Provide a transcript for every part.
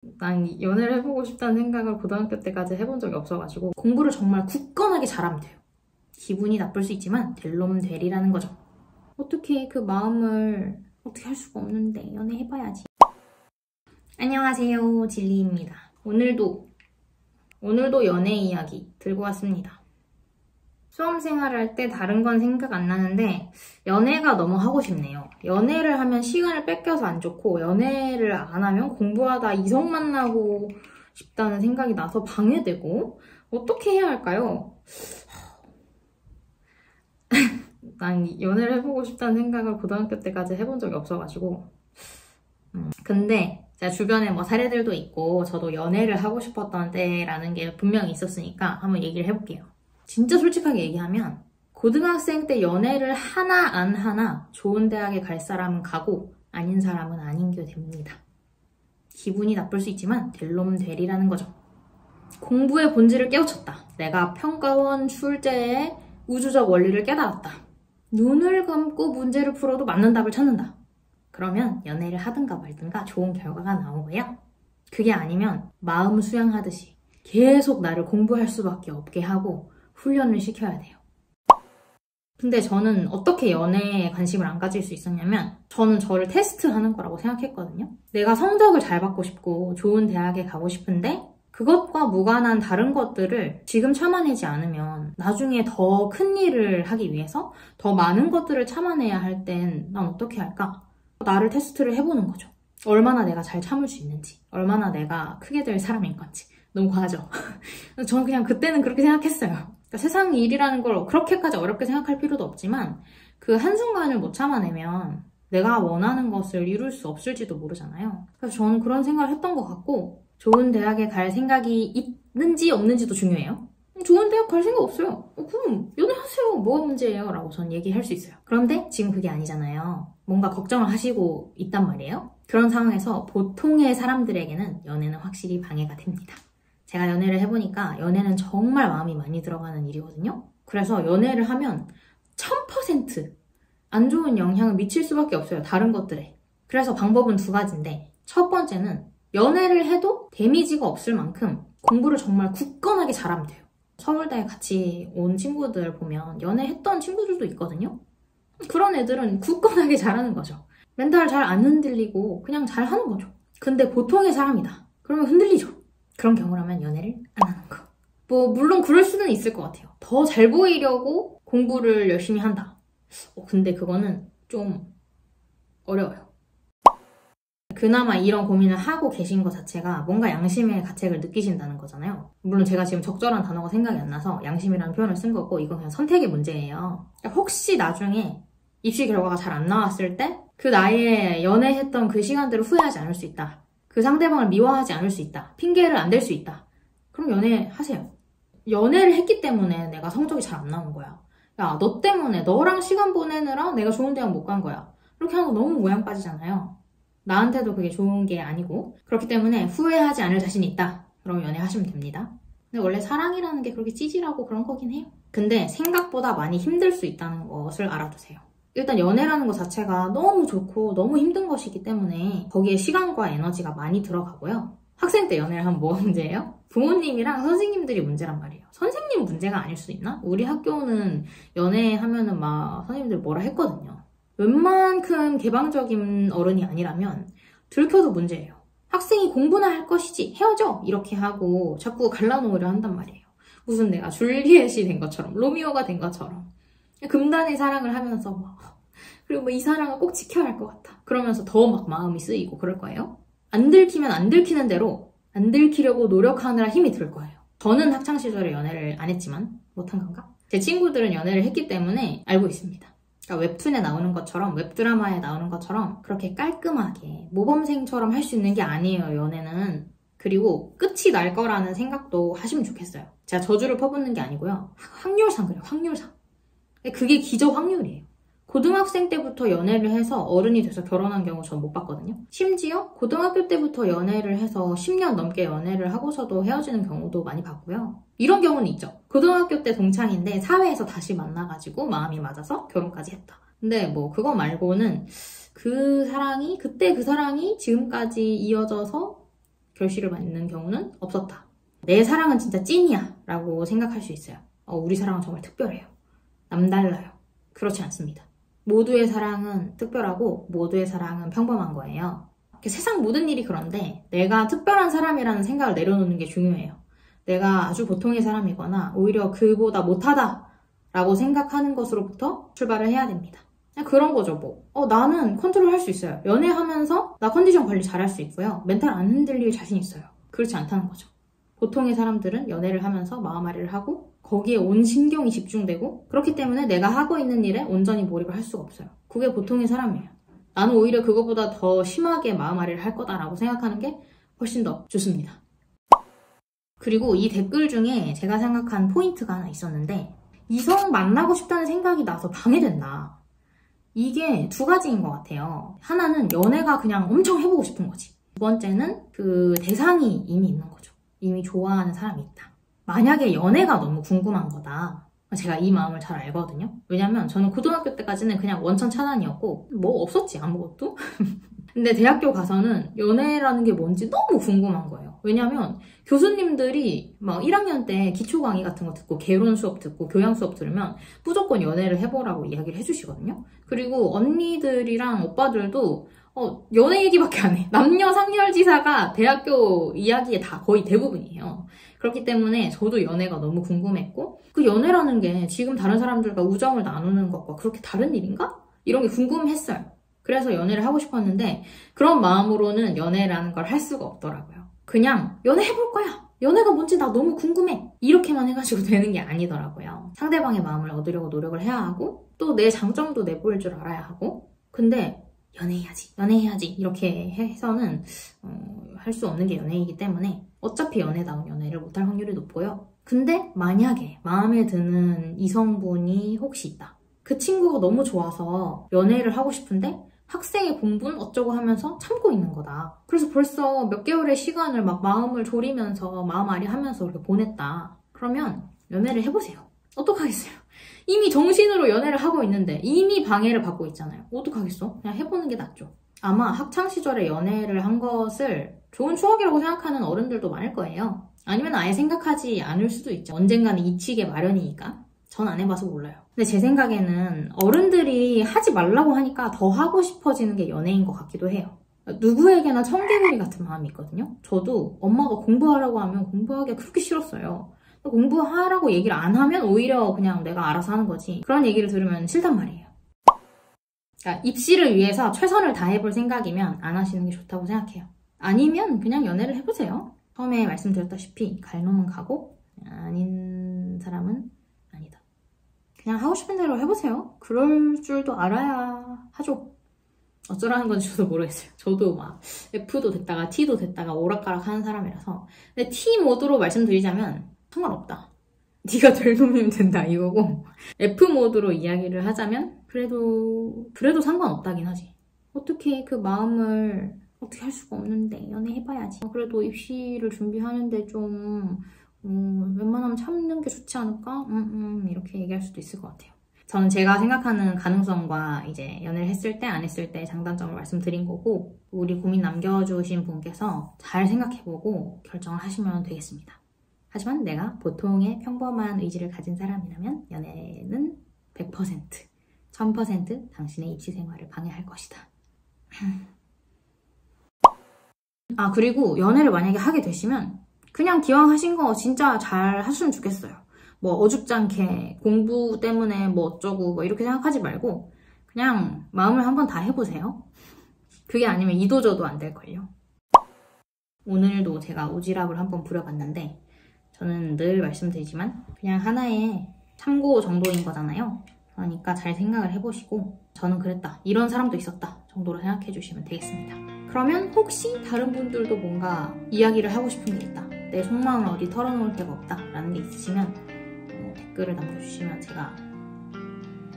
난 연애를 해보고 싶다는 생각을 고등학교 때까지 해본 적이 없어가지고 공부를 정말 굳건하게 잘하면 돼요. 기분이 나쁠 수 있지만 될 놈 되리라는 거죠. 어떻게 그 마음을 어떻게 할 수가 없는데 연애해봐야지. 안녕하세요, 진리입니다. 오늘도 연애 이야기 들고 왔습니다. 수험 생활을 할 때 다른 건 생각 안 나는데 연애가 너무 하고 싶네요. 연애를 하면 시간을 뺏겨서 안 좋고 연애를 안 하면 공부하다 이성 만나고 싶다는 생각이 나서 방해되고 어떻게 해야 할까요? 난 연애를 해보고 싶다는 생각을 고등학교 때까지 해본 적이 없어가지고 근데 제가 주변에 뭐 사례들도 있고 저도 연애를 하고 싶었던 때라는 게 분명히 있었으니까 한번 얘기를 해볼게요. 진짜 솔직하게 얘기하면 고등학생 때 연애를 하나 안 하나 좋은 대학에 갈 사람은 가고 아닌 사람은 아닌 게 됩니다. 기분이 나쁠 수 있지만 될 놈 되리라는 거죠. 공부의 본질을 깨우쳤다. 내가 평가원 출제의 우주적 원리를 깨달았다. 눈을 감고 문제를 풀어도 맞는 답을 찾는다. 그러면 연애를 하든가 말든가 좋은 결과가 나오고요. 그게 아니면 마음 수양하듯이 계속 나를 공부할 수밖에 없게 하고 훈련을 시켜야 돼요. 근데 저는 어떻게 연애에 관심을 안 가질 수 있었냐면 저는 저를 테스트하는 거라고 생각했거든요. 내가 성적을 잘 받고 싶고 좋은 대학에 가고 싶은데 그것과 무관한 다른 것들을 지금 참아내지 않으면 나중에 더 큰 일을 하기 위해서 더 많은 것들을 참아내야 할 땐 난 어떻게 할까? 나를 테스트를 해보는 거죠. 얼마나 내가 잘 참을 수 있는지, 얼마나 내가 크게 될 사람인 건지. 너무 과하죠? 저는 그냥 그때는 그렇게 생각했어요. 그러니까 세상 일이라는 걸 그렇게까지 어렵게 생각할 필요도 없지만 그 한순간을 못 참아내면 내가 원하는 것을 이룰 수 없을지도 모르잖아요. 그래서 저는 그런 생각을 했던 것 같고 좋은 대학에 갈 생각이 있는지 없는지도 중요해요. 좋은 대학 갈 생각 없어요. 그럼 연애하세요. 뭐가 문제예요? 라고 저는 얘기할 수 있어요. 그런데 지금 그게 아니잖아요. 뭔가 걱정을 하시고 있단 말이에요. 그런 상황에서 보통의 사람들에게는 연애는 확실히 방해가 됩니다. 제가 연애를 해보니까 연애는 정말 마음이 많이 들어가는 일이거든요. 그래서 연애를 하면 1000% 안 좋은 영향을 미칠 수밖에 없어요. 다른 것들에. 그래서 방법은 두 가지인데 첫 번째는 연애를 해도 데미지가 없을 만큼 공부를 정말 굳건하게 잘하면 돼요. 서울대에 같이 온 친구들 보면 연애했던 친구들도 있거든요. 그런 애들은 굳건하게 잘하는 거죠. 멘탈 잘 안 흔들리고 그냥 잘하는 거죠. 근데 보통의 사람이다. 그러면 흔들리죠. 그런 경우라면 연애를 안 하는 거. 뭐 물론 그럴 수는 있을 것 같아요. 더 잘 보이려고 공부를 열심히 한다. 근데 그거는 좀 어려워요. 그나마 이런 고민을 하고 계신 것 자체가 뭔가 양심의 가책을 느끼신다는 거잖아요. 물론 제가 지금 적절한 단어가 생각이 안 나서 양심이라는 표현을 쓴 거고 이건 그냥 선택의 문제예요. 혹시 나중에 입시 결과가 잘 안 나왔을 때 그 나이에 연애했던 그 시간들을 후회하지 않을 수 있다. 그 상대방을 미워하지 않을 수 있다. 핑계를 안 댈 수 있다. 그럼 연애하세요. 연애를 했기 때문에 내가 성적이 잘 안 나온 거야. 야, 너 때문에 너랑 시간 보내느라 내가 좋은 대학 못 간 거야. 이렇게 하는 거 너무 모양 빠지잖아요. 나한테도 그게 좋은 게 아니고 그렇기 때문에 후회하지 않을 자신이 있다. 그럼 연애하시면 됩니다. 근데 원래 사랑이라는 게 그렇게 찌질하고 그런 거긴 해요. 근데 생각보다 많이 힘들 수 있다는 것을 알아두세요. 일단 연애라는 것 자체가 너무 좋고 너무 힘든 것이기 때문에 거기에 시간과 에너지가 많이 들어가고요. 학생 때 연애를 하면 뭐가 문제예요? 부모님이랑 선생님들이 문제란 말이에요. 선생님 문제가 아닐 수 있나? 우리 학교는 연애하면은 막 선생님들 뭐라 했거든요. 웬만큼 개방적인 어른이 아니라면 들켜도 문제예요. 학생이 공부나 할 것이지 헤어져! 이렇게 하고 자꾸 갈라놓으려 한단 말이에요. 무슨 내가 줄리엣이 된 것처럼 로미오가 된 것처럼 금단의 사랑을 하면서 막 그리고 뭐 이 사랑을 꼭 지켜야 할 것 같아. 그러면서 더 막 마음이 쓰이고 그럴 거예요. 안 들키면 안 들키는 대로 안 들키려고 노력하느라 힘이 들 거예요. 저는 학창시절에 연애를 안 했지만 못한 건가? 제 친구들은 연애를 했기 때문에 알고 있습니다. 그러니까 웹툰에 나오는 것처럼 웹드라마에 나오는 것처럼 그렇게 깔끔하게 모범생처럼 할 수 있는 게 아니에요. 연애는. 그리고 끝이 날 거라는 생각도 하시면 좋겠어요. 제가 저주를 퍼붓는 게 아니고요. 확률상 그래요. 확률상. 그게 기저 확률이에요. 고등학생 때부터 연애를 해서 어른이 돼서 결혼한 경우 전 못 봤거든요. 심지어 고등학교 때부터 연애를 해서 10년 넘게 연애를 하고서도 헤어지는 경우도 많이 봤고요. 이런 경우는 있죠. 고등학교 때 동창인데 사회에서 다시 만나가지고 마음이 맞아서 결혼까지 했다. 근데 뭐 그거 말고는 그 사랑이 그때 그 사랑이 지금까지 이어져서 결실을 맺는 경우는 없었다. 내 사랑은 진짜 찐이야 라고 생각할 수 있어요. 우리 사랑은 정말 특별해요. 남달라요. 그렇지 않습니다. 모두의 사랑은 특별하고 모두의 사랑은 평범한 거예요. 세상 모든 일이 그런데 내가 특별한 사람이라는 생각을 내려놓는 게 중요해요. 내가 아주 보통의 사람이거나 오히려 그보다 못하다 라고 생각하는 것으로부터 출발을 해야 됩니다. 그냥 그런 거죠 뭐. 나는 컨트롤 할 수 있어요. 연애하면서 나 컨디션 관리 잘할 수 있고요. 멘탈 안 흔들릴 자신 있어요. 그렇지 않다는 거죠. 보통의 사람들은 연애를 하면서 마음앓이를 하고 거기에 온 신경이 집중되고 그렇기 때문에 내가 하고 있는 일에 온전히 몰입을 할 수가 없어요. 그게 보통의 사람이에요. 나는 오히려 그거보다 더 심하게 마음앓이를 할 거다라고 생각하는 게 훨씬 더 좋습니다. 그리고 이 댓글 중에 제가 생각한 포인트가 하나 있었는데 이성 만나고 싶다는 생각이 나서 방해된다. 이게 두 가지인 것 같아요. 하나는 연애가 그냥 엄청 해보고 싶은 거지. 두 번째는 그 대상이 이미 있는 거죠. 이미 좋아하는 사람이 있다. 만약에 연애가 너무 궁금한 거다. 제가 이 마음을 잘 알거든요. 왜냐면 저는 고등학교 때까지는 그냥 원천 차단이었고 뭐 없었지 아무것도. 근데 대학교 가서는 연애라는 게 뭔지 너무 궁금한 거예요. 왜냐면 교수님들이 막 1학년 때 기초 강의 같은 거 듣고 개론 수업 듣고 교양 수업 들으면 무조건 연애를 해보라고 이야기를 해주시거든요. 그리고 언니들이랑 오빠들도 연애 얘기밖에 안 해. 남녀 상렬지사가 대학교 이야기의 다 거의 대부분이에요. 그렇기 때문에 저도 연애가 너무 궁금했고 그 연애라는 게 지금 다른 사람들과 우정을 나누는 것과 그렇게 다른 일인가? 이런 게 궁금했어요. 그래서 연애를 하고 싶었는데 그런 마음으로는 연애라는 걸 할 수가 없더라고요. 그냥 연애해볼 거야. 연애가 뭔지 나 너무 궁금해. 이렇게만 해가지고 되는 게 아니더라고요. 상대방의 마음을 얻으려고 노력을 해야 하고 또 내 장점도 내보일 줄 알아야 하고 근데 연애해야지 이렇게 해서는 할 수 없는 게 연애이기 때문에 어차피 연애다운 연애를 못할 확률이 높고요. 근데 만약에 마음에 드는 이성분이 혹시 있다. 그 친구가 너무 좋아서 연애를 하고 싶은데 학생의 본분 어쩌고 하면서 참고 있는 거다. 그래서 벌써 몇 개월의 시간을 막 마음을 졸이면서 마음앓이 하면서 이렇게 보냈다. 그러면 연애를 해보세요. 어떡하겠어요? 이미 정신으로 연애를 하고 있는데 이미 방해를 받고 있잖아요. 어떡하겠어? 그냥 해보는 게 낫죠. 아마 학창시절에 연애를 한 것을 좋은 추억이라고 생각하는 어른들도 많을 거예요. 아니면 아예 생각하지 않을 수도 있죠. 언젠가는 잊히게 마련이니까. 전 안 해봐서 몰라요. 근데 제 생각에는 어른들이 하지 말라고 하니까 더 하고 싶어지는 게 연애인 것 같기도 해요. 누구에게나 청개구리 같은 마음이 있거든요. 저도 엄마가 공부하라고 하면 공부하기가 그렇게 싫었어요. 공부하라고 얘기를 안 하면 오히려 그냥 내가 알아서 하는 거지. 그런 얘기를 들으면 싫단 말이에요. 그러니까 입시를 위해서 최선을 다해볼 생각이면 안 하시는 게 좋다고 생각해요. 아니면 그냥 연애를 해보세요. 처음에 말씀드렸다시피 갈 놈은 가고 아닌 사람은 아니다. 그냥 하고 싶은 대로 해보세요. 그럴 줄도 알아야 하죠. 어쩌라는 건지 저도 모르겠어요. 저도 막 F도 됐다가 T도 됐다가 오락가락 하는 사람이라서. 근데 T 모드로 말씀드리자면 상관없다. 네가 될 놈이면 된다 이거고 F 모드로 이야기를 하자면 그래도 상관없다긴 하지. 어떻게 그 마음을 어떻게 할 수가 없는데 연애해봐야지. 그래도 입시를 준비하는데 좀 웬만하면 참는 게 좋지 않을까? 이렇게 얘기할 수도 있을 것 같아요. 저는 제가 생각하는 가능성과 이제 연애를 했을 때 안 했을 때 장단점을 말씀드린 거고 우리 고민 남겨주신 분께서 잘 생각해보고 결정을 하시면 되겠습니다. 하지만 내가 보통의 평범한 의지를 가진 사람이라면 연애는 100%, 1000% 당신의 입시 생활을 방해할 것이다. 그리고 연애를 만약에 하게 되시면 그냥 기왕 하신 거 진짜 잘 하셨으면 좋겠어요. 뭐 어줍잖게 공부 때문에 뭐 어쩌고 뭐 이렇게 생각하지 말고 그냥 마음을 한번 다 해보세요. 그게 아니면 이도저도 안 될걸요. 오늘도 제가 오지랖을 한번 부려봤는데 저는 늘 말씀드리지만 그냥 하나의 참고 정도인 거잖아요. 그러니까 잘 생각을 해보시고 저는 그랬다, 이런 사람도 있었다 정도로 생각해 주시면 되겠습니다. 그러면 혹시 다른 분들도 뭔가 이야기를 하고 싶은 게 있다, 내 속마음을 어디 털어놓을 데가 없다 라는 게 있으시면 댓글을 남겨주시면 제가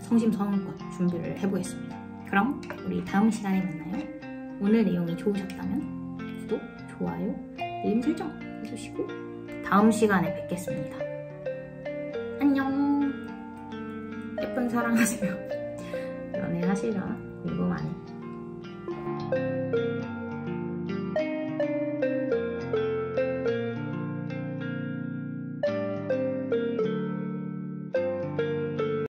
성심성의껏 준비를 해보겠습니다. 그럼 우리 다음 시간에 만나요. 오늘 내용이 좋으셨다면 구독, 좋아요, 알림 설정 해주시고 다음 시간에 뵙겠습니다. 안녕. 예쁜 사랑하세요. 연애하시려나? 궁금하네.